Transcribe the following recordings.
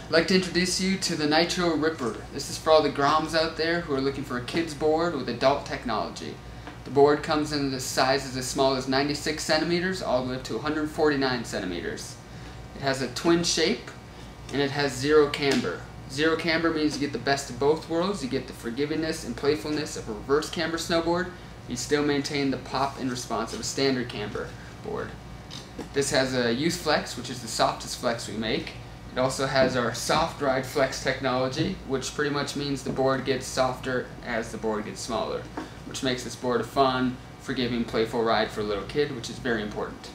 I'd like to introduce you to the Nitro Ripper. This is for all the Groms out there who are looking for a kid's board with adult technology. The board comes in the sizes as small as 96 centimeters all the way up to 149 centimeters. It has a twin shape and it has zero camber. Zero camber means you get the best of both worlds. You get the forgivingness and playfulness of a reverse camber snowboard. You still maintain the pop and response of a standard camber board. This has a Youth Flex, which is the softest flex we make. It also has our soft ride flex technology, which pretty much means the board gets softer as the board gets smaller, which makes this board a fun, forgiving, playful ride for a little kid, which is very important.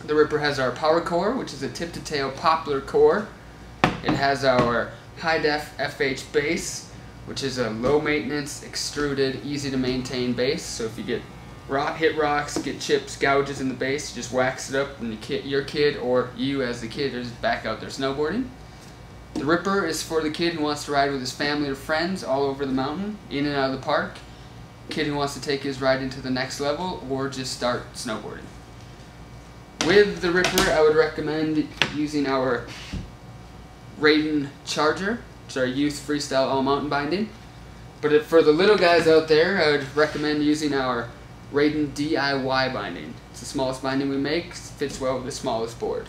The Ripper has our power core, which is a tip-to-tail poplar core. It has our high-def FH base, which is a low-maintenance, extruded, easy-to-maintain base. So if you get hit rocks, get chips, gouges in the base, you just wax it up and your kid or you as the kid is back out there snowboarding. The Ripper is for the kid who wants to ride with his family or friends all over the mountain, in and out of the park. Kid who wants to take his ride into the next level or just start snowboarding. With the Ripper, I would recommend using our Raiden Charger, which is our youth freestyle all mountain binding. But for the little guys out there, I would recommend using our Raiden DIY binding. It's the smallest binding we make, fits well with the smallest board.